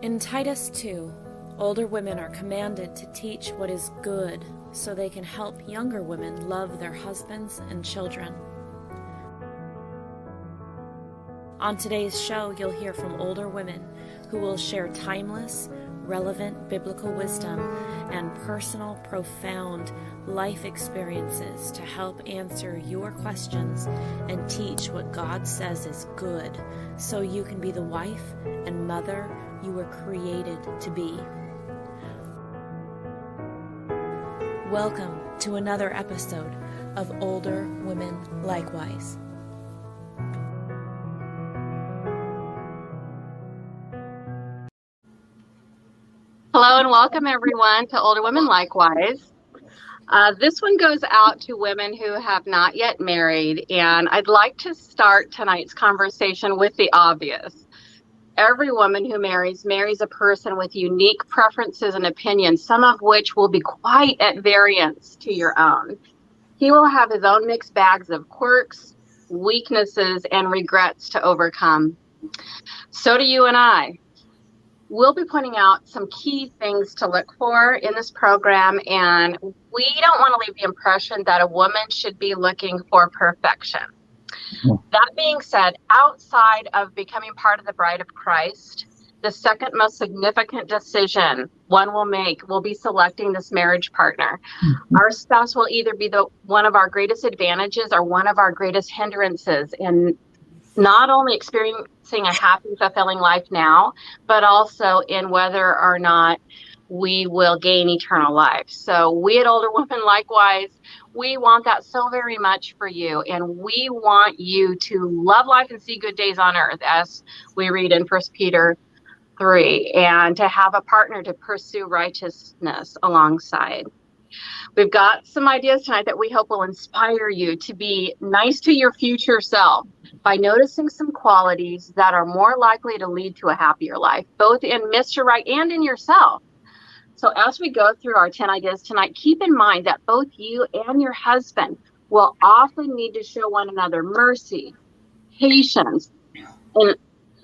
In Titus 2, older women are commanded to teach what is good so they can help younger women love their husbands and children. On today's show, you'll hear from older women who will share timeless, relevant biblical wisdom and personal, profound life experiences to help answer your questions and teach what God says is good so you can be the wife and mother you were created to be. Welcome to another episode of Older Women Likewise. Hello and welcome everyone to Older Women Likewise. This one goes out to women who have not yet married, and I'd like to start tonight's conversation with the obvious. Every woman who marries a person with unique preferences and opinions, some of which will be quite at variance to your own. He will have his own mixed bags of quirks, weaknesses, and regrets to overcome. So do you and I. We'll be pointing out some key things to look for in this program, and we don't want to leave the impression that a woman should be looking for perfection. That being said, outside of becoming part of the bride of Christ, the second most significant decision one will make will be selecting this marriage partner. Our spouse will either be one of our greatest advantages or one of our greatest hindrances in not only experiencing a happy, fulfilling life now, but also in whether or not we will gain eternal life. So we at Older Women Likewise, we want that so very much for you. And we want you to love life and see good days on earth, as we read in 1 Peter 3, and to have a partner to pursue righteousness alongside. We've got some ideas tonight that we hope will inspire you to be nice to your future self by noticing some qualities that are more likely to lead to a happier life, both in Mr. Right and in yourself. So as we go through our 10 ideas tonight, keep in mind that both you and your husband will often need to show one another mercy, patience, and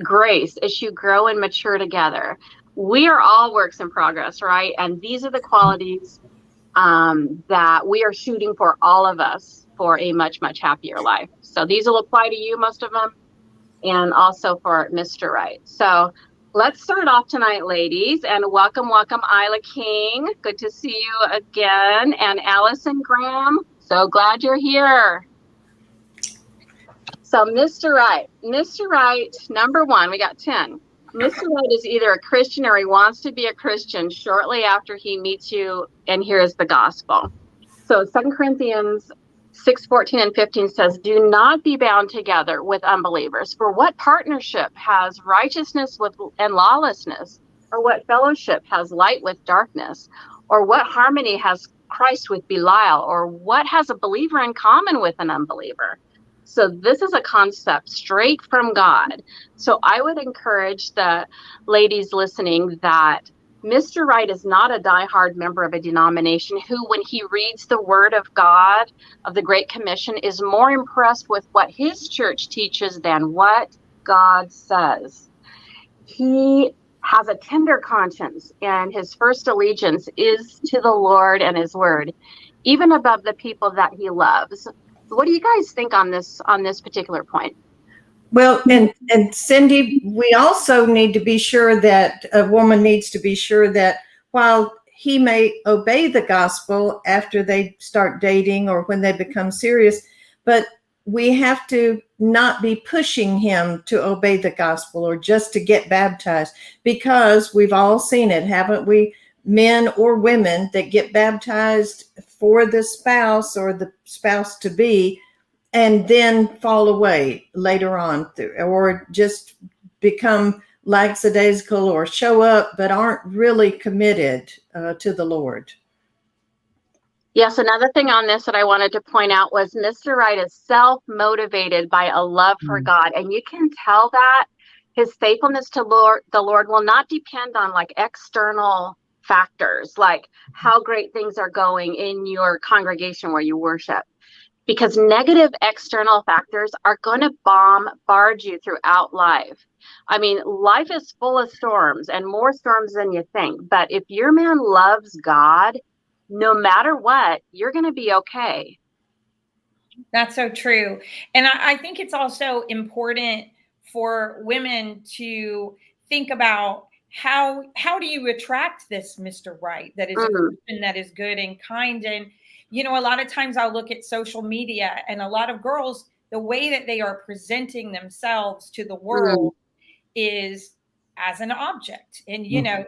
grace as you grow and mature together. We are all works in progress, right? And these are the qualities that we are shooting for, all of us, for a much, much happier life. So these will apply to you, most of them, and also for Mr. Right. So let's start off tonight, ladies, and welcome Isla King. Good to see you again. And Alison Graham, so glad you're here. So Mr. Right, number one, we got 10. Mr. Right is either a Christian or he wants to be a Christian shortly after he meets you and hears the gospel. So 2 Corinthians 6:14 and 15 says, "Do not be bound together with unbelievers. For what partnership has righteousness and lawlessness? Or what fellowship has light with darkness? Or what harmony has Christ with Belial? Or what has a believer in common with an unbeliever?" So this is a concept straight from God. So I would encourage the ladies listening that Mr. Right is not a diehard member of a denomination who, when he reads the Word of God, of the Great Commission, is more impressed with what his church teaches than what God says. He has a tender conscience, and his first allegiance is to the Lord and his Word, even above the people that he loves. What do you guys think on this particular point? Well, and Cindy, we also need to be sure that a woman needs to be sure that while he may obey the gospel after they start dating or when they become serious, but we have to not be pushing him to obey the gospel or just to get baptized, because we've all seen it, haven't we? Men or women that get baptized for the spouse or the spouse to be, and then fall away later on, or just become lackadaisical or show up but aren't really committed to the Lord. Yes, another thing on this that I wanted to point out was Mr. Right is self-motivated by a love for God, and you can tell that his faithfulness to the Lord will not depend on like external factors, like how great things are going in your congregation where you worship. because negative external factors are going to bombard you throughout life. I mean, life is full of storms, and more storms than you think. But if your man loves God, no matter what, you're going to be okay. That's so true. And I think it's also important for women to think about how do you attract this Mr. Right that is a person that is good and kind. And you know, a lot of times I'll look at social media, and a lot of girls, the way that they are presenting themselves to the world is as an object. And you know,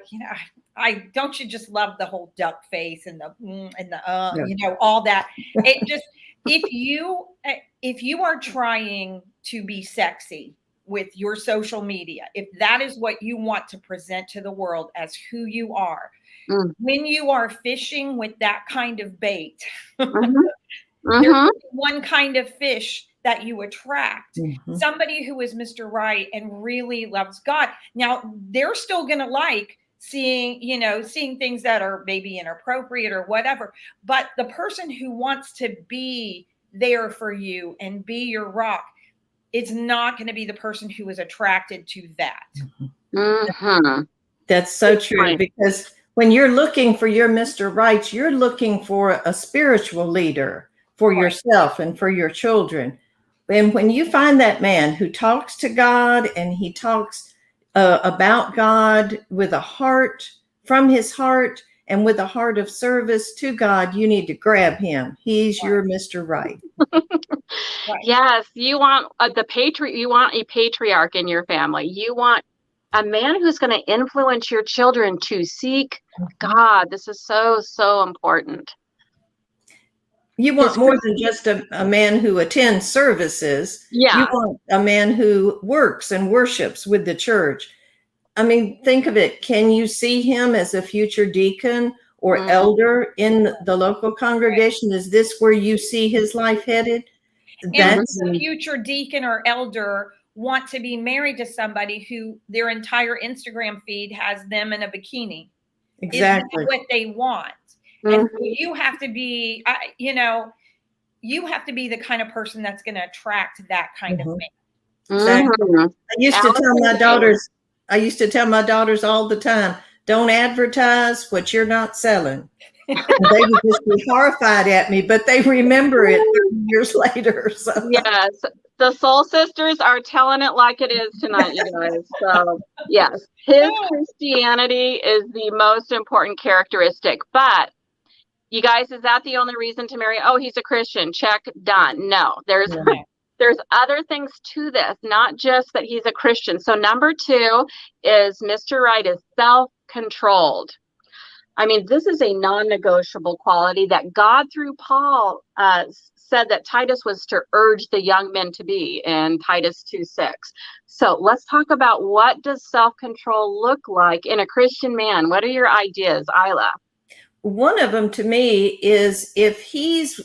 I don't, you just love the whole duck face and the you know, all that. It just, if you are trying to be sexy with your social media, if that is what you want to present to the world as who you are, when you are fishing with that kind of bait, there's one kind of fish that you attract. Somebody who is Mr. Right and really loves God. Now, they're still going to like seeing, you know, seeing things that are maybe inappropriate or whatever. But the person who wants to be there for you and be your rock is not going to be the person who is attracted to that. That's so true, because when you're looking for your Mr. Right, you're looking for a spiritual leader for yourself and for your children. And when you find that man who talks to God and he talks about God with a heart, from his heart, and with a heart of service to God, you need to grab him. He's your Mr. Right. Yes, you want you want a patriarch in your family. You want a man who's going to influence your children to seek God. This is so, so important. You want more than just a man who attends services. Yeah. You want a man who works and worships with the church. I mean, think of it. Can you see him as a future deacon or elder in the local congregation? Is this where you see his life headed? And the future deacon or elder want to be married to somebody who their entire Instagram feed has them in a bikini. Exactly. Is what they want. And so you have to be, you know, you have to be the kind of person that's going to attract that kind of man. Exactly. I used to tell my daughters all the time, don't advertise what you're not selling. And they would just be horrified at me, but they remember it 30 years later. So. Yes, the Soul Sisters are telling it like it is tonight, you guys. So yes, his Christianity is the most important characteristic. But you guys, is that the only reason to marry? Oh, he's a Christian. Check, done. No, there's other things to this, not just that he's a Christian. So number 2 is Mr. Right is self-controlled. I mean, this is a non-negotiable quality that God, through Paul, said that Titus was to urge the young men to be in Titus 2:6. So let's talk about, what does self-control look like in a Christian man? What are your ideas, Isla? One of them to me is, if he's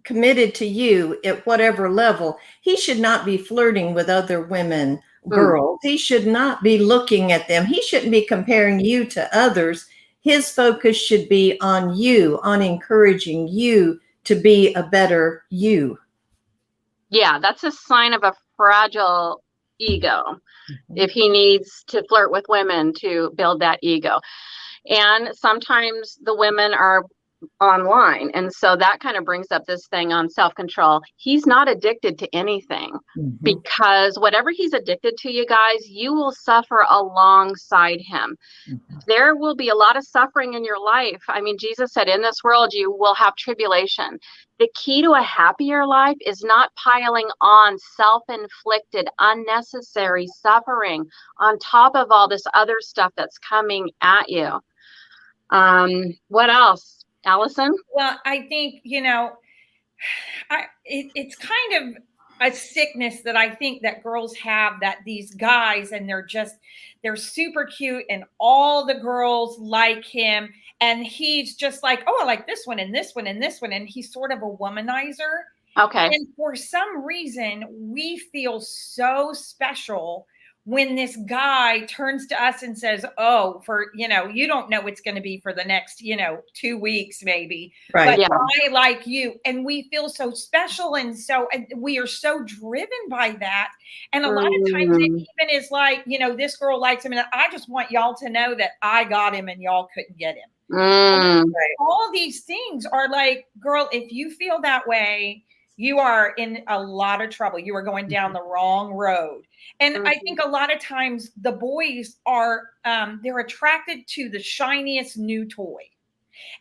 committed to you at whatever level, he should not be flirting with other women, girls. He should not be looking at them. He shouldn't be comparing you to others. His focus should be on you, on encouraging you to be a better you. Yeah, that's a sign of a fragile ego, if he needs to flirt with women to build that ego. And sometimes the women are online, and so that kind of brings up this thing on self-control. He's not addicted to anything, because whatever he's addicted to, you guys, you will suffer alongside him. There will be a lot of suffering in your life. I mean, Jesus said, in this world you will have tribulation. The key to a happier life is not piling on self-inflicted, unnecessary suffering on top of all this other stuff that's coming at you. What else, Alison? Well, I think, you know, it's kind of a sickness that I think that girls have, that these guys, and they're super cute and all the girls like him. And he's just like, oh, I like this one and this one and this one. And he's sort of a womanizer. Okay. And for some reason, we feel so special when this guy turns to us and says, oh, you don't know what's going to be for the next, 2 weeks, maybe, Right. but I like you. And we feel so special. And we are so driven by that. And a lot of times it even is like, this girl likes him. And I just want y'all to know that I got him and y'all couldn't get him. All these things are like, girl, if you feel that way, you are in a lot of trouble. You are going down the wrong road. And I think a lot of times the boys are, they're attracted to the shiniest new toy.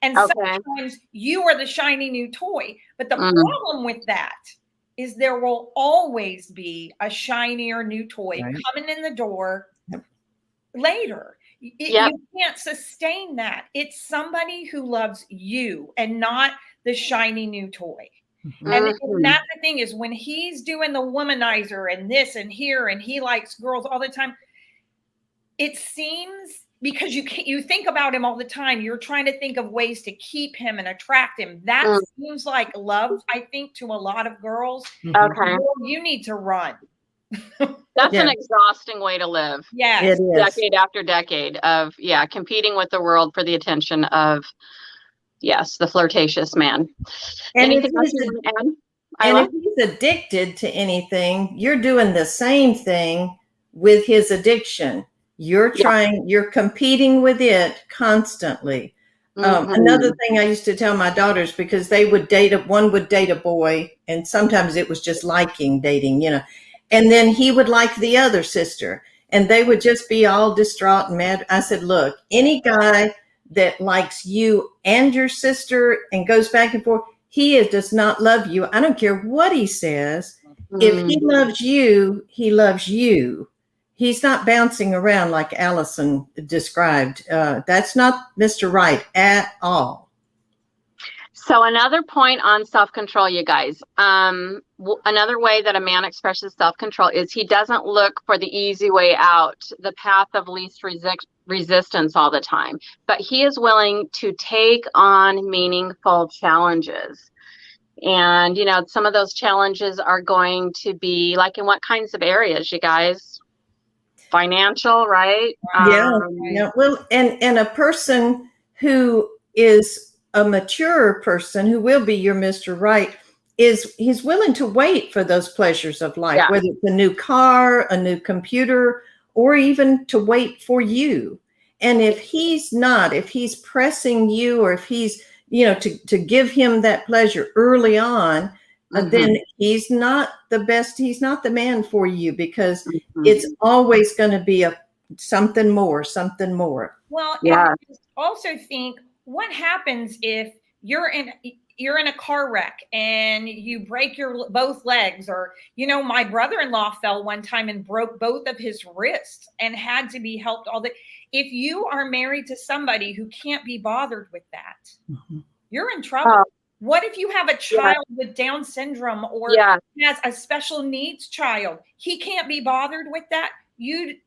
And sometimes you are the shiny new toy. But the problem with that is there will always be a shinier new toy coming in the door later. You can't sustain that. It's somebody who loves you and not the shiny new toy. And that's the thing is when he's doing the womanizer and this and here, and he likes girls all the time, it seems, because you think about him all the time, you're trying to think of ways to keep him and attract him. That seems like love, I think, to a lot of girls. Okay. You need to run. That's an exhausting way to live. Yeah. It is. Decade after decade of, competing with the world for the attention of, the flirtatious man. And Anything else you want to add? And if he's addicted to anything, you're doing the same thing with his addiction. You're you're competing with it constantly. Another thing I used to tell my daughters, because they would one would date a boy, and sometimes it was just dating, and then he would like the other sister, and they would just be all distraught and mad. I said, look, any guy that likes you and your sister and goes back and forth, he does not love you. I don't care what he says. If he loves you, he loves you. He's not bouncing around like Alison described. That's not Mr. Right at all. So another point on self-control, you guys. Another way that a man expresses self-control is he doesn't look for the easy way out, the path of least resistance all the time, but he is willing to take on meaningful challenges. And, some of those challenges are going to be like, in what kinds of areas, you guys? Financial, right? Well, and a person who is a mature person, who will be your Mr. Right, he's willing to wait for those pleasures of life, whether it's a new car, a new computer, or even to wait for you. And if he's pressing you, or if he's, to give him that pleasure early on, then he's not the best. He's not the man for you, because it's always going to be something more. Well, I also think, what happens if you're in a car wreck and you break your both legs, or, my brother-in-law fell one time and broke both of his wrists and had to be helped if you are married to somebody who can't be bothered with that, you're in trouble. What if you have a child with Down syndrome, or has a special needs child? He can't be bothered with that. You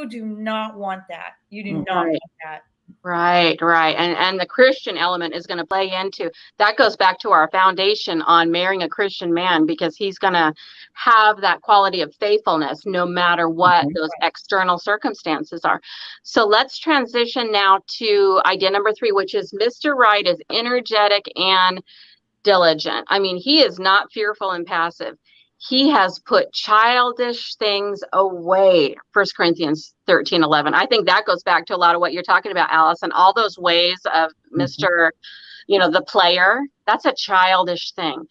do not want that. You do not want that. Right. And the Christian element is going to play into that. Goes back to our foundation on marrying a Christian man, because he's going to have that quality of faithfulness no matter what those external circumstances are. So let's transition now to idea number 3, which is Mr. Right is energetic and diligent. I mean, he is not fearful and passive. He has put childish things away. 1 Corinthians 13:11. I think that goes back to a lot of what you're talking about, Alison. All those ways of Mr. The player, that's a childish thing.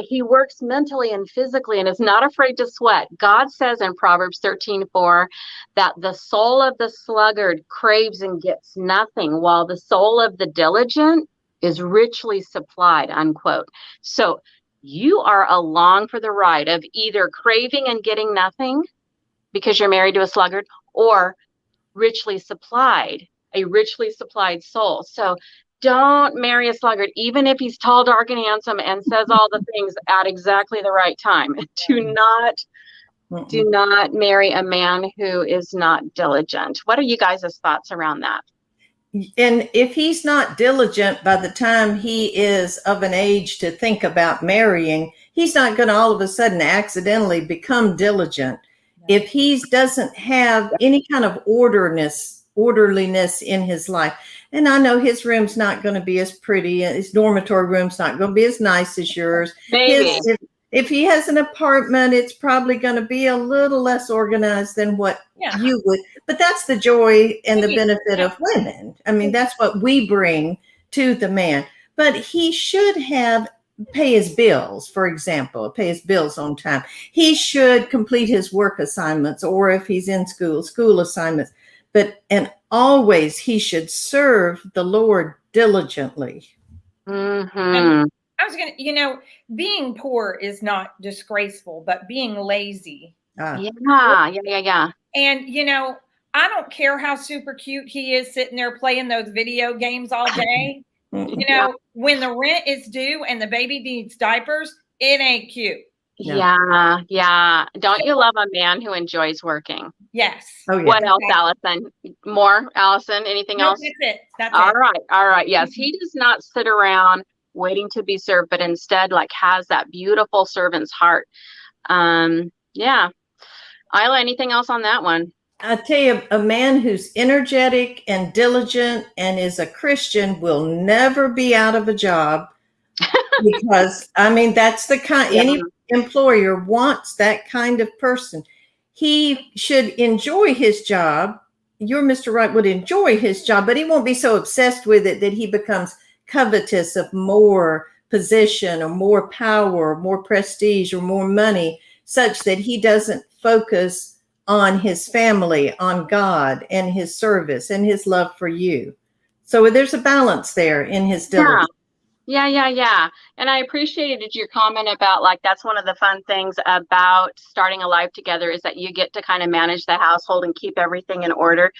He works mentally and physically and is not afraid to sweat. God says in Proverbs 13:4 that the soul of the sluggard craves and gets nothing, while the soul of the diligent is richly supplied, unquote. So you are along for the ride of either craving and getting nothing because you're married to a sluggard, or a richly supplied soul. So don't marry a sluggard, even if he's tall, dark, and handsome and says all the things at exactly the right time. Do not marry a man who is not diligent. What are you guys' thoughts around that? And if he's not diligent by the time he is of an age to think about marrying, he's not going to all of a sudden accidentally become diligent. if he doesn't have any kind of orderliness in his life, and I know his room's not going to be as pretty, his dormitory room's not going to be as nice as yours. Maybe. If he has an apartment, it's probably going to be a little less organized than what you would. But that's the joy and the benefit of women. I mean, that's what we bring to the man. But he should pay his bills, for example, pay his bills on time. He should complete his work assignments, or if he's in school assignments. And always he should serve the Lord diligently. Mm-hmm. I was going to, being poor is not disgraceful, but being lazy. Yeah. And, I don't care how super cute he is sitting there playing those video games all day. When the rent is due and the baby needs diapers, it ain't cute. Yeah. Don't you love a man who enjoys working? Yes. Oh, yeah. What else, Alison? More, Alison? Anything else? That's it. That's all it. All right. Yes, he does not sit around waiting to be served, but instead has that beautiful servant's heart. Yeah. Isla, anything else on that one? I tell you, a man who's energetic and diligent and is a Christian will never be out of a job, because that's the kind, any employer wants that kind of person. He should enjoy his job. Your Mr. Right would enjoy his job, but he won't be so obsessed with it that he becomes covetous of more position or more power or more prestige or more money, such that he doesn't focus on his family, on God and his service and his love for you. So there's a balance there in his diligence. Yeah. And I appreciated your comment about that's one of the fun things about starting a life together, is that you get to kind of manage the household and keep everything in order.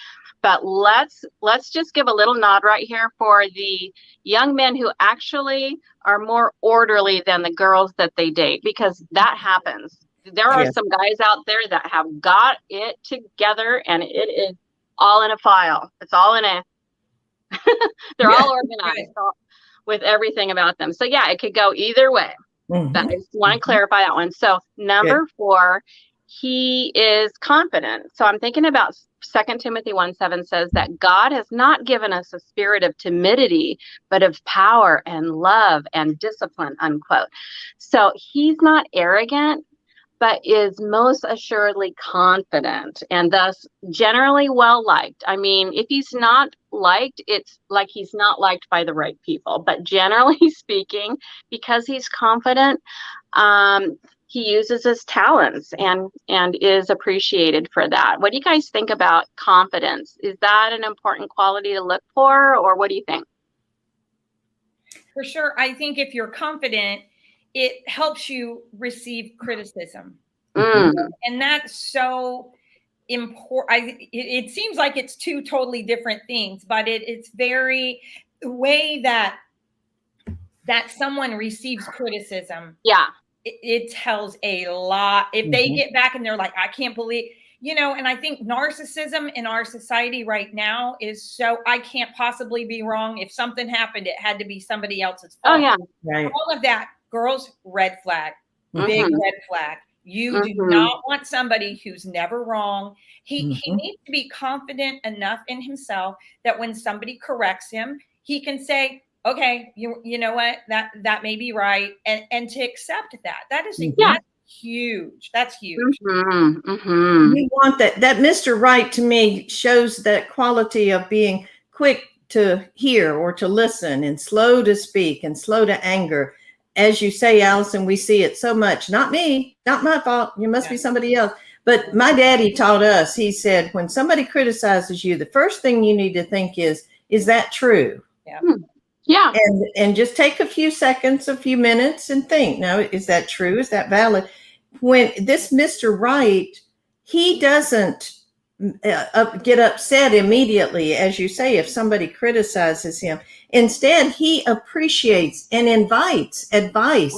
But let's just give a little nod right here for the young men who actually are more orderly than the girls that they date, because that happens. There are some guys out there that have got it together, and it is all in a file. It's all in they're all organized with everything about them. So it could go either way. But I just want to clarify that one. So number 4, he is confident. So I'm thinking about 2 Timothy 1:7 says that God has not given us a spirit of timidity, but of power and love and discipline, unquote. So he's not arrogant, but is most assuredly confident, and thus generally well liked. I mean, if he's not liked, it's like he's not liked by the right people. But generally speaking, because he's confident, he uses his talents and is appreciated for that. What do you guys think about confidence? Is that an important quality to look for, or what do you think? For sure. I think if you're confident, it helps you receive criticism. And that's so important. It seems like it's two totally different things, but it's very, the way that someone receives criticism. Yeah. It tells a lot. If they get back and they're like, I can't believe, and I think narcissism in our society right now is so, I can't possibly be wrong. If something happened, it had to be somebody else's fault. Oh, yeah. Right. All of that. Girls, red flag, big red flag. You do not want somebody who's never wrong. He needs to be confident enough in himself that when somebody corrects him, he can say, okay, you know what, that may be right. And to accept that. That's huge. That's huge. You want that Mr. Right, to me, shows that quality of being quick to hear or to listen and slow to speak and slow to anger. As you say, Alison, we see it so much. Not me, not my fault. You must be somebody else. But my daddy taught us, he said, when somebody criticizes you, the first thing you need to think is that true? Yeah. Yeah. And just take a few seconds, a few minutes and think, now, is that true? Is that valid? When this Mr. Right, he doesn't get upset immediately, as you say, if somebody criticizes him. Instead, he appreciates and invites advice.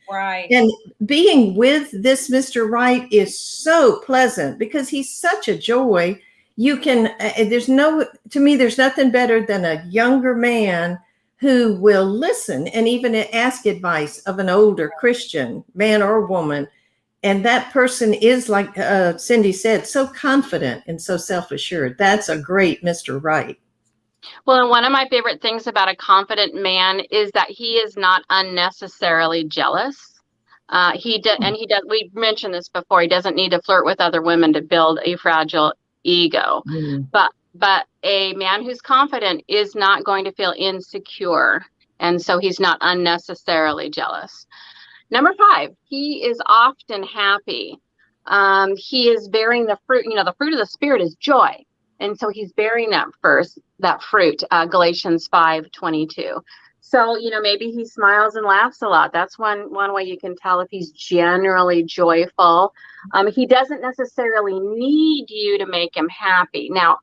Right. And being with this Mr. Right is so pleasant because he's such a joy. You can, to me, there's nothing better than a younger man who will listen and even ask advice of an older Christian man or woman. And that person is, like Cindy said, so confident and so self-assured. That's a great Mr. Right. Well, and one of my favorite things about a confident man is that he is not unnecessarily jealous. He does. We mentioned this before. He doesn't need to flirt with other women to build a fragile ego. But a man who's confident is not going to feel insecure, and so he's not unnecessarily jealous. Number 5, he is often happy. He is bearing the fruit. The fruit of the Spirit is joy. And so he's bearing that fruit, Galatians 5:22. So, maybe he smiles and laughs a lot. That's one way you can tell if he's generally joyful. He doesn't necessarily need you to make him happy. Now,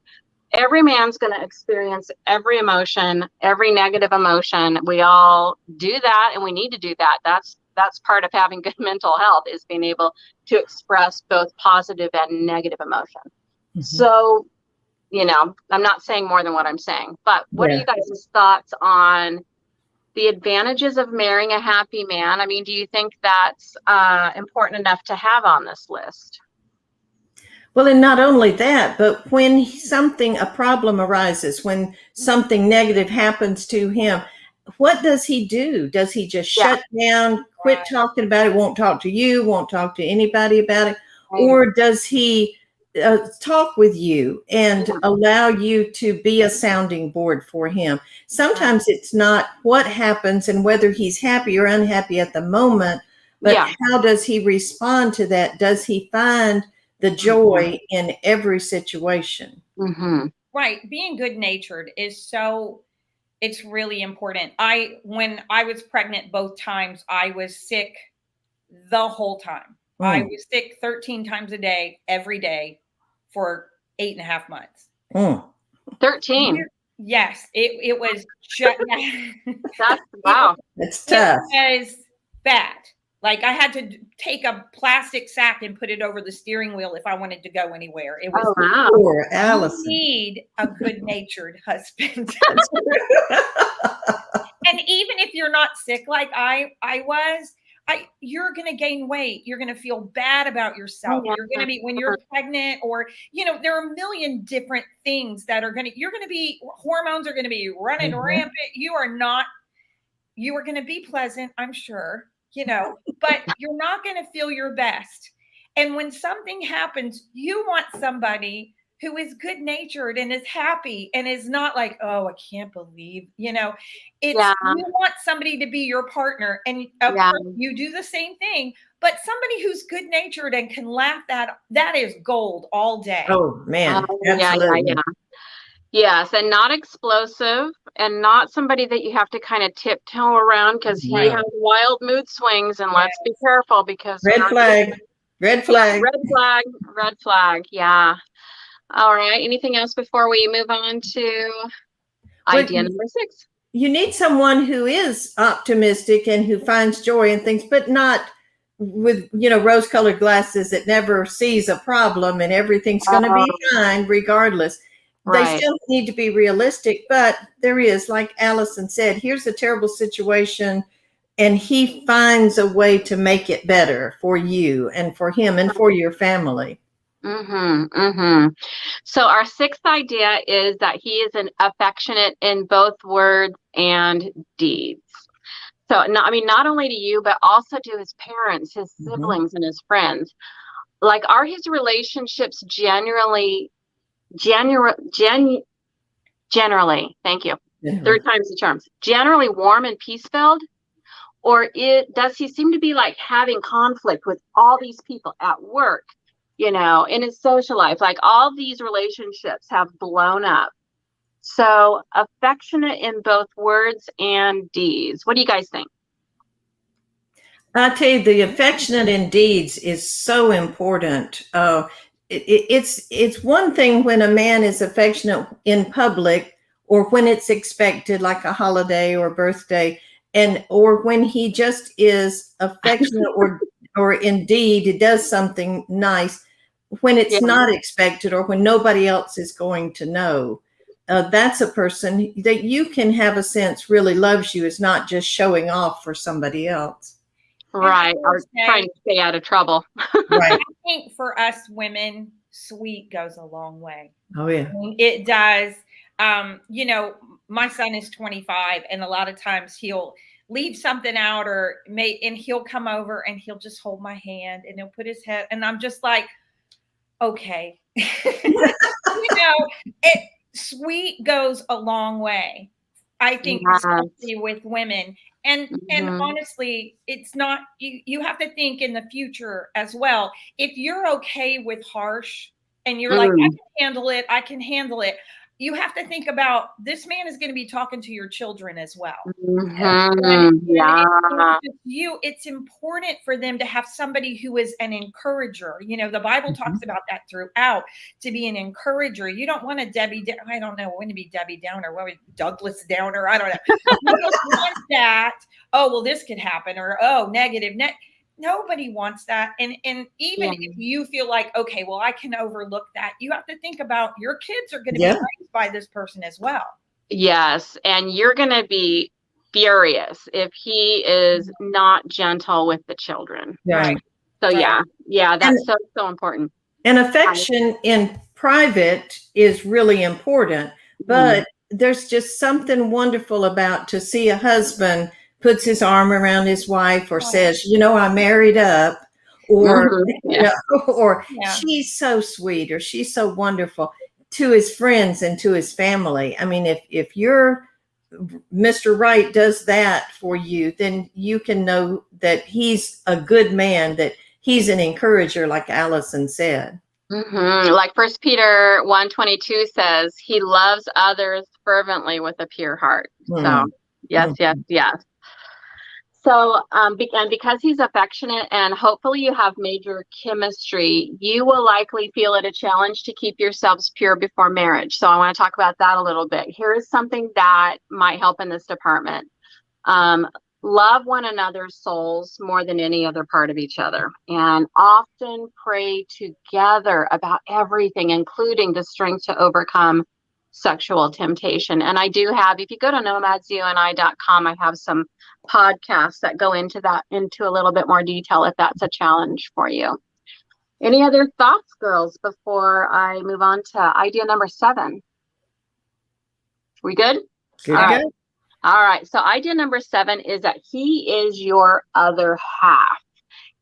every man's going to experience every emotion, every negative emotion. We all do that, and we need to do that. That's part of having good mental health, is being able to express both positive and negative emotion. So, I'm not saying more than what I'm saying, but what are you guys' thoughts on the advantages of marrying a happy man? I mean, do you think that's important enough to have on this list? Well, and not only that, but when a problem arises, when something negative happens to him, what does he do? Does he just shut down, quit talking about it, won't talk to you, won't talk to anybody about it? Or does he talk with you and allow you to be a sounding board for him? Sometimes it's not what happens and whether he's happy or unhappy at the moment, but how does he respond to that? Does he find the joy in every situation? Right. Being good natured it's really important. When I was pregnant both times, I was sick the whole time. I was sick 13 times a day, every day, for 8.5 months. 13. Yes, it was just wow. That's tough. It was bad. Like, I had to take a plastic sack and put it over the steering wheel if I wanted to go anywhere. It was poor Alison. You need a good-natured husband. And even if you're not sick like I was, you're going to gain weight. You're going to feel bad about yourself. You're going to be, when you're pregnant, or, there are a million different things that hormones are going to be running rampant. You are going to be pleasant, I'm sure, but you're not going to feel your best. And when something happens, you want somebody who is good natured and is happy and is not like, oh, I can't believe, you want somebody to be your partner, and of course you do the same thing, but somebody who's good natured and can laugh, that is gold all day. Oh man. Absolutely. Yes, and not explosive, and not somebody that you have to kind of tiptoe around, because he has wild mood swings, and let's be careful, because red flag. Yeah. All right. Anything else before we move on to idea number 6? You need someone who is optimistic and who finds joy in things, but not with, rose-colored glasses that never sees a problem and everything's going to be fine regardless. They still need to be realistic, but there is, like Alison said, here's a terrible situation, and he finds a way to make it better for you and for him and for your family. So our 6th idea is that he is an affectionate in both words and deeds. So, not only to you, but also to his parents, his siblings, and his friends. Like, are his relationships generally, thank you, 3rd time's the charm, generally warm and peace-filled? Or does he seem to be like having conflict with all these people at work, in his social life? Like, all these relationships have blown up. So, affectionate in both words and deeds. What do you guys think? I tell you, the affectionate in deeds is so important. It's one thing when a man is affectionate in public, or when it's expected, like a holiday or birthday, or when he just is affectionate or indeed it does something nice when it's not expected, or when nobody else is going to know. That's a person that you can have a sense really loves you, is not just showing off for somebody else. Right. will Or say, trying to stay out of trouble. Right. I think for us women, sweet goes a long way. Oh, yeah. I mean, it does. You know, my son is 25, and a lot of times he'll leave something out and he'll come over and he'll just hold my hand and he'll put his head, and I'm just like, okay. Sweet goes a long way. I think, especially with women. And honestly, it's not, you have to think in the future as well. If you're okay with harsh and you're like, I can handle it. You have to think about, this man is going to be talking to your children as well. It's important for them to have somebody who is an encourager. You know, the Bible talks about that throughout, to be an encourager. You don't want a Debbie, I don't know, when to be Debbie Downer, what was Douglas Downer, I don't know. You don't want that. Oh, well, this could happen, or negative. Nobody wants that. And even if you feel like, okay, well, I can overlook that, you have to think about your kids are going to be raised by this person as well. Yes. And you're going to be furious if he is not gentle with the children. Right. So that's so important. And affection in private is really important, but there's just something wonderful about to see a husband puts his arm around his wife, or says, you know, I married up, or, or she's so sweet, or she's so wonderful, to his friends and to his family. I mean, if your Mr. Right does that for you, then you can know that he's a good man, that he's an encourager, like Alison said. Like 1 Peter 1:22 says, he loves others fervently with a pure heart. So yes. So, and because he's affectionate, and hopefully you have major chemistry, you will likely feel it a challenge to keep yourselves pure before marriage. So I want to talk about that a little bit. Here is something that might help in this department. Love one another's souls more than any other part of each other, and often pray together about everything, including the strength to overcome sexual temptation. And I do have, if you go to nomadsyouandI.com, I have some podcasts that go into a little bit more detail if that's a challenge for you. Any other thoughts, girls, before I move on to idea number 7? We good? Good. All right. So idea number 7 is that he is your other half.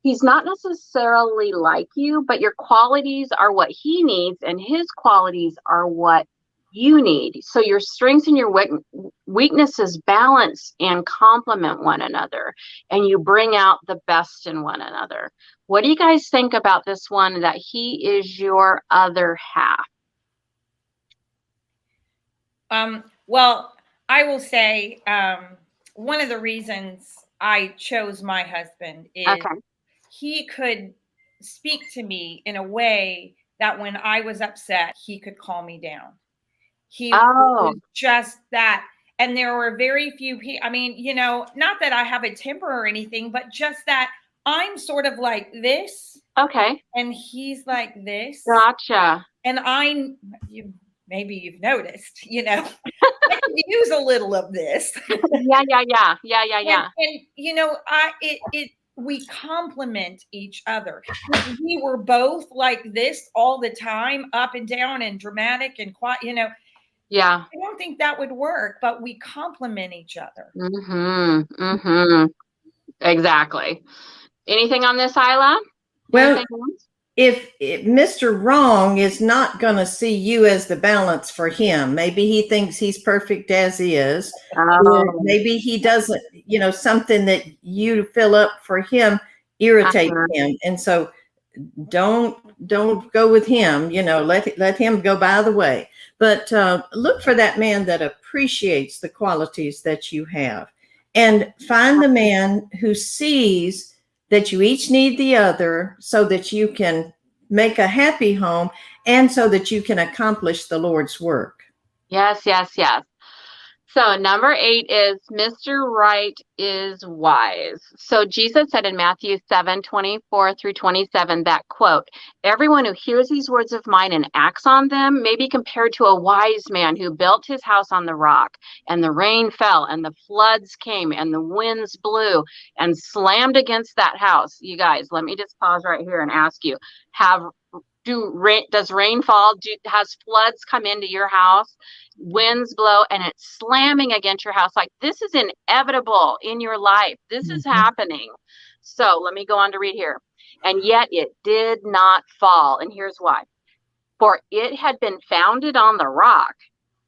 He's not necessarily like you, but your qualities are what he needs, and his qualities are what you need. So your strengths and your weaknesses balance and complement one another, and you bring out the best in one another. What do you guys think about this one, that he is your other half? Well, I will say one of the reasons I chose my husband is he could speak to me in a way that when I was upset, he could calm me down. He was just that. And there were very few people, I mean, you know, not that I have a temper or anything, but just that I'm sort of like this. Okay. And he's like this. Gotcha. And maybe you've noticed, you know, I can use a little of this. Yeah. And you know, we complement each other. If we were both like this all the time, up and down and dramatic and quiet, you know. Yeah. I don't think that would work, but we complement each other. Exactly. Anything on this, Isla? Well, if Mr. Wrong is not going to see you as the balance for him, maybe he thinks he's perfect as is, or maybe he doesn't, you know, something that you fill up for him irritates him. And so don't go with him, you know, let him go by the way. But look for that man that appreciates the qualities that you have, and find the man who sees that you each need the other, so that you can make a happy home, and so that you can accomplish the Lord's work. Yes. So number 8 is Mr. Right is wise. So Jesus said in Matthew 7:24-27 that quote, everyone who hears these words of mine and acts on them may be compared to a wise man who built his house on the rock, and the rain fell and the floods came and the winds blew and slammed against that house. You guys, let me just pause right here and ask you, does rain fall? Has floods come into your house? Winds blow and it's slamming against your house. Like, this is inevitable in your life. This is happening. So let me go on to read here. And yet it did not fall. And here's why. For it had been founded on the rock.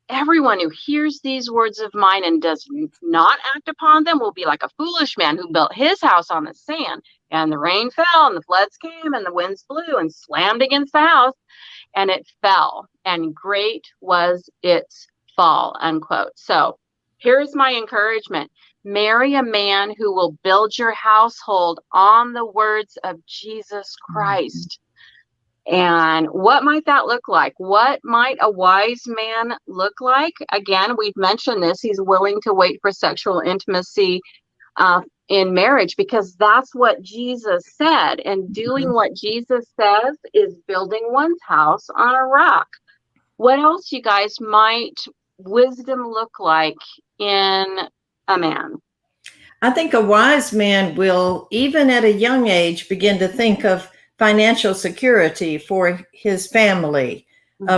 Everyone who hears these words of mine and does not act upon them will be like a foolish man who built his house on the sand. And the rain fell and the floods came and the winds blew and slammed against the house, and it fell, and great was its fall, unquote. So here's my encouragement. Marry a man who will build your household on the words of Jesus Christ. And what might that look like? What might a wise man look like? Again, we've mentioned this. He's willing to wait for sexual intimacy in marriage, because that's what Jesus said. And doing what Jesus says is building one's house on a rock. What else, you guys, might wisdom look like in a man? I think a wise man will, even at a young age, begin to think of financial security for his family,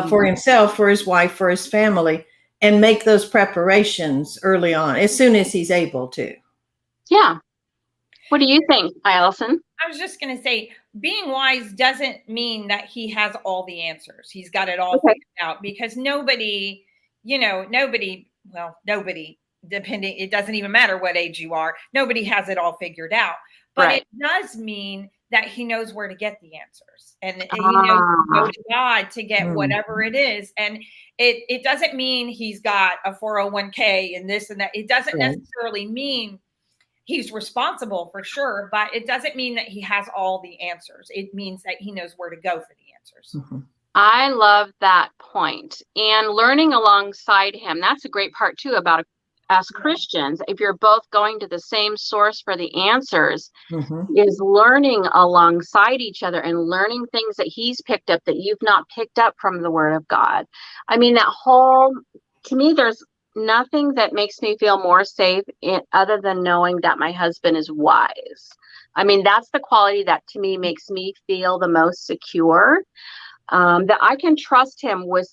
for himself, for his wife, for his family, and make those preparations early on, as soon as he's able to. Yeah. What do you think, Alison? I was just going to say, being wise doesn't mean that he has all the answers. He's got it all figured out, because nobody, depending, it doesn't even matter what age you are, nobody has it all figured out. But it does mean that he knows where to get the answers, and he knows to go to God to get whatever it is. And it doesn't mean he's got a 401k and this and that. It doesn't necessarily mean he's responsible, for sure, but it doesn't mean that he has all the answers. It means that he knows where to go for the answers. I love that point. And learning alongside him, that's a great part too about us Christians. If you're both going to the same source for the answers, is learning alongside each other and learning things that he's picked up that you've not picked up from the Word of God. I mean, to me, there's nothing that makes me feel more safe other than knowing that my husband is wise. I mean, that's the quality that to me makes me feel the most secure, that I can trust him with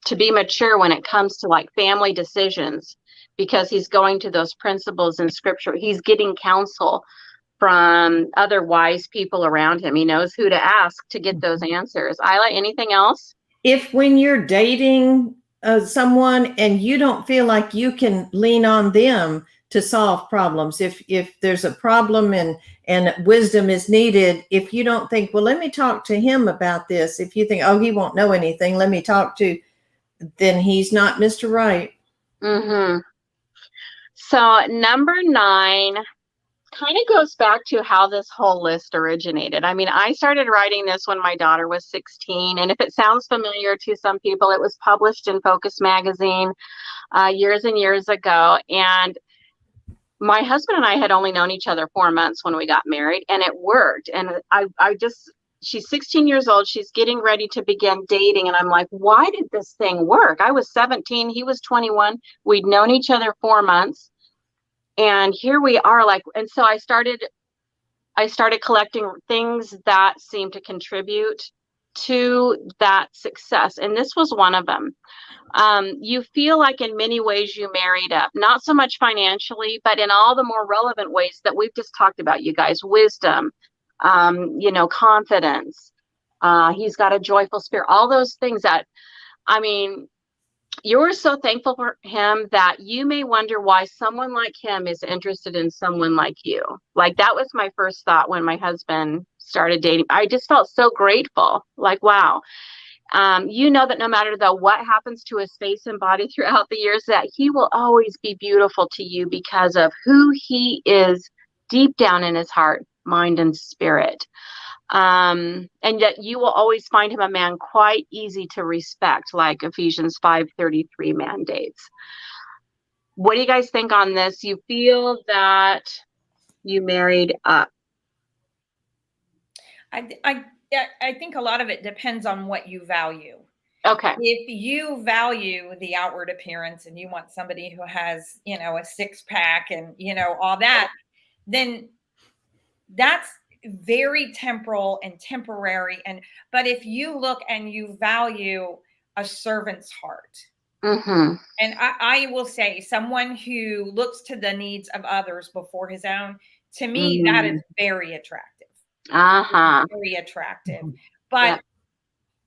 to be mature when it comes to like family decisions, because he's going to those principles in scripture. He's getting counsel from other wise people around him. He knows who to ask to get those answers. Isla, anything else? If when you're dating someone and you don't feel like you can lean on them to solve problems, if there's a problem and wisdom is needed, if you don't think, well, let me talk to him about this, if you think, oh, he won't know anything, let me talk to, then he's not Mr. Right. So number 9 kind of goes back to how this whole list originated. I mean, I started writing this when my daughter was 16, and if it sounds familiar to some people, it was published in Focus magazine years and years ago. And my husband and I had only known each other 4 months when we got married, and it worked. And she's 16 years old. She's getting ready to begin dating. And I'm like, why did this thing work? I was 17. He was 21. We'd known each other 4 months. And here we are, and so I started collecting things that seemed to contribute to that success. And this was one of them. You feel like in many ways you married up, not so much financially, but in all the more relevant ways that we've just talked about, you guys. Wisdom, confidence. He's got a joyful spirit, all those things that, I mean, you're so thankful for him that you may wonder why someone like him is interested in someone like you. Like, that was my first thought when my husband started dating. I just felt so grateful. Like, wow. You know that no matter what happens to his face and body throughout the years, that he will always be beautiful to you because of who he is deep down in his heart, mind, and spirit. And yet you will always find him a man quite easy to respect, like Ephesians 5:33 mandates. What do you guys think on this? You feel that you married up? I think a lot of it depends on what you value. Okay. If you value the outward appearance and you want somebody who has, you know, a six pack and, you know, all that, then that's very temporal and temporary. But if you look and you value a servant's heart, Mm-hmm. and I will say someone who looks to the needs of others before his own, to me, that is very attractive. Uh-huh. Very attractive. But Yep.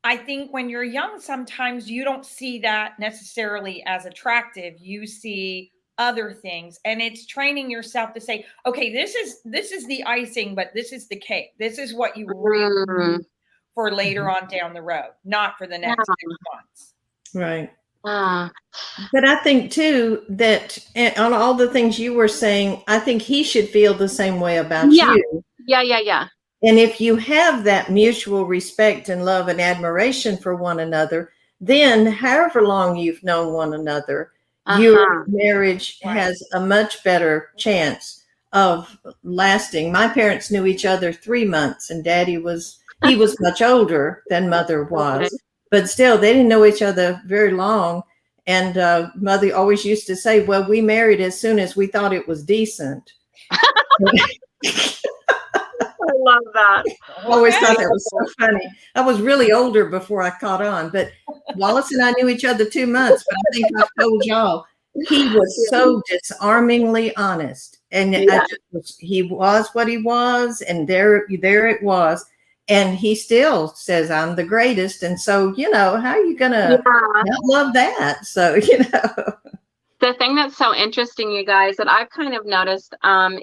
I think when you're young, sometimes you don't see that necessarily as attractive. You see other things, and it's training yourself to say, okay, this is the icing, but this is the cake. This is what you really need for later on down the road, not for the next 6 months. Right. Uh, But I think too that on all the things you were saying, I think he should feel the same way about Yeah. you. yeah. And if you have that mutual respect and love and admiration for one another, then however long you've known one another, your marriage has a much better chance of lasting. My parents knew each other 3 months, and he was much older than mother was, Okay. but still they didn't know each other very long. And mother always used to say, well, we married as soon as we thought it was decent. I love that. I always thought that was so funny. I was really older before I caught on, but Wallace and I knew each other 2 months, but I think I've told y'all, he was so disarmingly honest. And he was what he was, and there it was. And he still says, I'm the greatest. And so, you know, how are you going to not love that? So, you know. The thing that's so interesting, you guys, that I've kind of noticed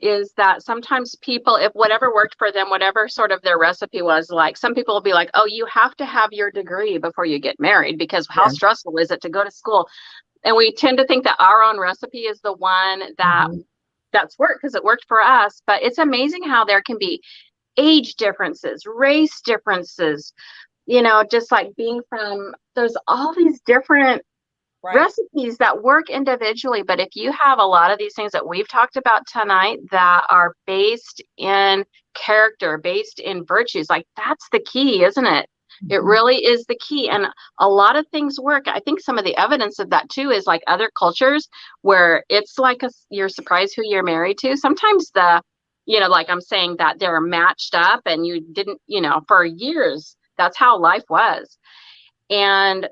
is that sometimes people, if whatever worked for them, whatever sort of their recipe was, like some people will be like, oh, you have to have your degree before you get married because how stressful is it to go to school? And we tend to think that our own recipe is the one that that's worked because it worked for us. But it's amazing how there can be age differences, race differences, you know, just like being from, there's all these different recipes that work individually. But if you have a lot of these things that we've talked about tonight that are based in character, based in virtues, like that's the key, isn't it? It really is the key. And a lot of things work. I think some of the evidence of that too is like other cultures where it's like you're surprised who you're married to. Sometimes you know, like I'm saying that they're matched up and you didn't, you know, for years, that's how life was. And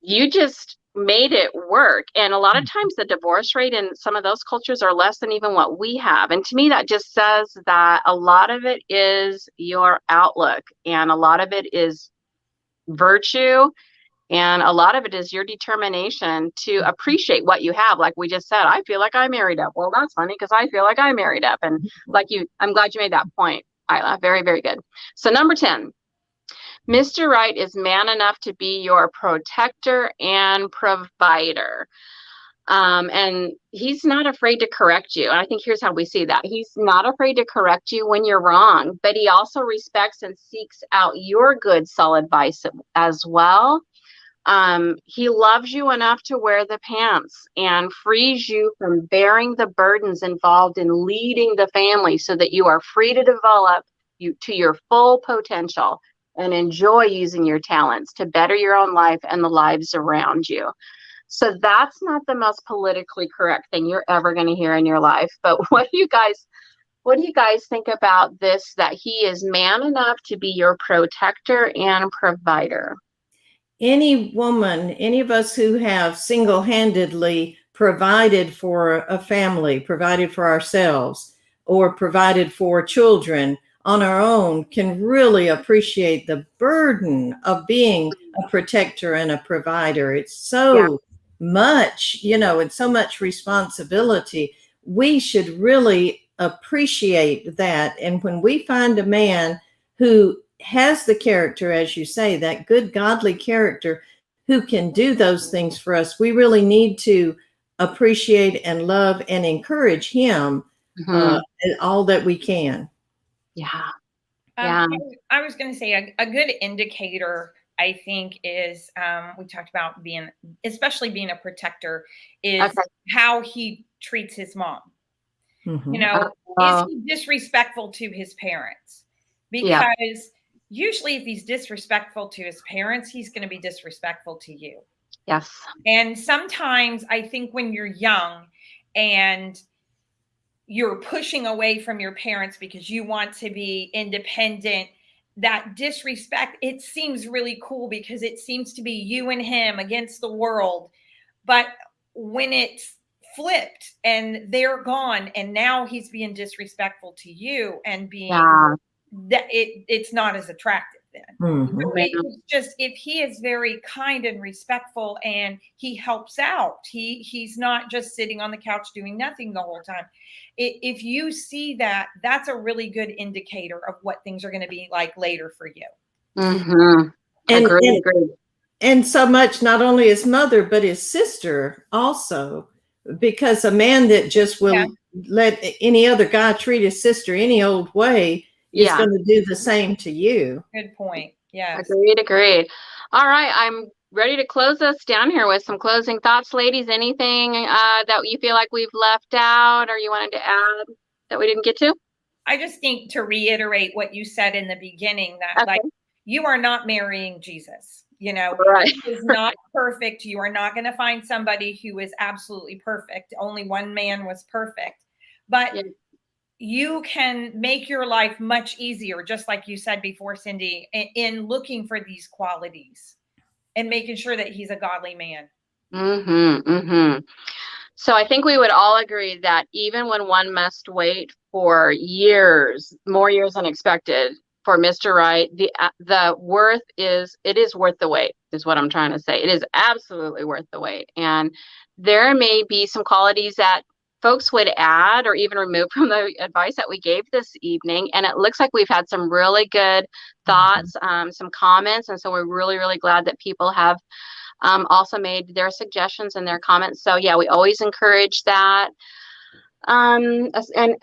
you just made it work. And a lot of times the divorce rate in some of those cultures are less than even what we have. And to me, that just says that a lot of it is your outlook and a lot of it is virtue. And a lot of it is your determination to appreciate what you have. Like we just said, I feel like I married up. Well, that's funny because I feel like I married up. And like I'm glad you made that point, Isla. Very, very good. So number 10. Mr. Right is man enough to be your protector and provider. And he's not afraid to correct you. And I think here's how we see that. He's not afraid to correct you when you're wrong, but he also respects and seeks out your good, solid advice as well. He loves you enough to wear the pants and frees you from bearing the burdens involved in leading the family so that you are free to develop you to your full potential and enjoy using your talents to better your own life and the lives around you. So that's not the most politically correct thing you're ever going to hear in your life. But what do you guys think about this, that he is man enough to be your protector and provider? Any woman, any of us who have single-handedly provided for a family, provided for ourselves, or provided for children on our own can really appreciate the burden of being a protector and a provider. It's so much, you know, it's so much responsibility. We should really appreciate that. And when we find a man who has the character, as you say, that good, godly character who can do those things for us, we really need to appreciate and love and encourage him in all that we can. Yeah. I was going to say a good indicator I think is, we talked about especially being a protector, is Okay. how he treats his mom. Mhm. You know, is he disrespectful to his parents? Because usually if he's disrespectful to his parents, he's going to be disrespectful to you. Yes. And sometimes I think when you're young and you're pushing away from your parents because you want to be independent, that disrespect, it seems really cool because it seems to be you and him against the world. But when it's flipped and they're gone and now he's being disrespectful to you and being that it's not as attractive then. Mhm. So it's just, if he is very kind and respectful and he helps out, he's not just sitting on the couch doing nothing the whole time. If you see that, that's a really good indicator of what things are going to be like later for you. Mm-hmm. Agreed. And so much, not only his mother, but his sister also, because a man that just will let any other guy treat his sister any old way is going to do the same to you. Good point. Yes. Agreed. All right. I'm ready to close us down here with some closing thoughts, ladies. Anything that you feel like we've left out or you wanted to add that we didn't get to? I just think to reiterate what you said in the beginning, that like, you are not marrying Jesus. You know, he is not perfect. You are not going to find somebody who is absolutely perfect. Only one man was perfect. But you can make your life much easier, just like you said before, Cindy, in looking for these qualities and making sure that he's a godly man. So I think we would all agree that even when one must wait for years, more years than expected, for Mr. Right, the worth is, it is worth the wait, is what I'm trying to say. It is absolutely worth the wait. And there may be some qualities that folks would add or even remove from the advice that we gave this evening. And it looks like we've had some really good thoughts, some comments. And so we're really, really glad that people have also made their suggestions and their comments. So yeah, we always encourage that. And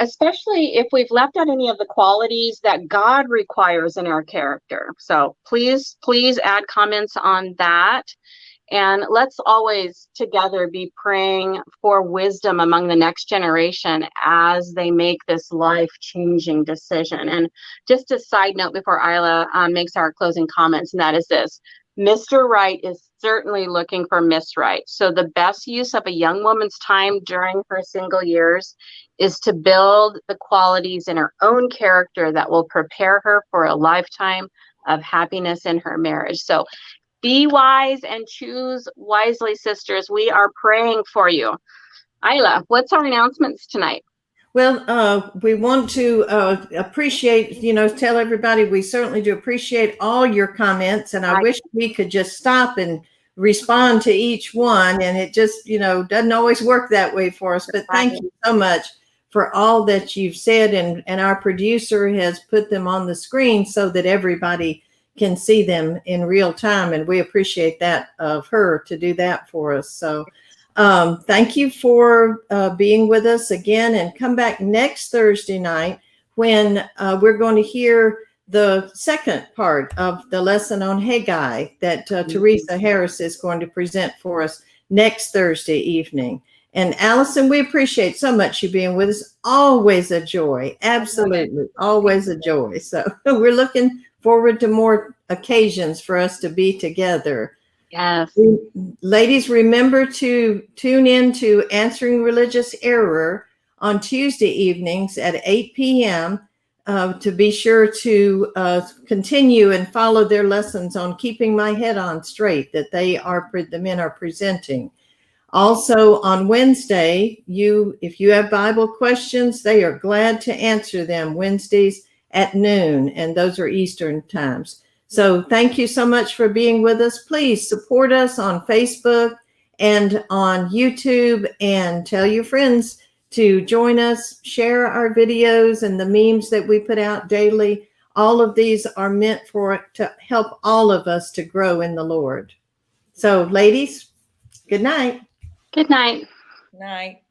especially if we've left out any of the qualities that God requires in our character. So please add comments on that. And let's always together be praying for wisdom among the next generation as they make this life-changing decision. And just a side note before Isla makes our closing comments, and that is this: Mr. Right is certainly looking for Miss Right. So the best use of a young woman's time during her single years is to build the qualities in her own character that will prepare her for a lifetime of happiness in her marriage. So be wise and choose wisely, sisters. We are praying for you. Isla, what's our announcements tonight? Well, we want to appreciate, tell everybody we certainly do appreciate all your comments. And I wish we could just stop and respond to each one. And it just, doesn't always work that way for us. But thank you so much for all that you've said. And our producer has put them on the screen so that everybody can see them in real time. And we appreciate that of her to do that for us. So thank you for being with us again, and come back next Thursday night when we're going to hear the second part of the lesson on Haggai that Teresa Harris is going to present for us next Thursday evening. And Alison, we appreciate so much you being with us. Always a joy. Absolutely. Always a joy. So we're looking forward to more occasions for us to be together. Yes. Ladies, remember to tune in to Answering Religious Error on Tuesday evenings at 8 p.m. To be sure to continue and follow their lessons on keeping my head on straight that the men are presenting. Also on Wednesday, if you have Bible questions, they are glad to answer them Wednesdays at noon, and those are Eastern times. So thank you so much for being with us. Please support us on Facebook and on YouTube, and tell your friends to join us, share our videos and the memes that we put out daily. All of these are meant to help all of us to grow in the Lord. So ladies, good night. Good night. Night.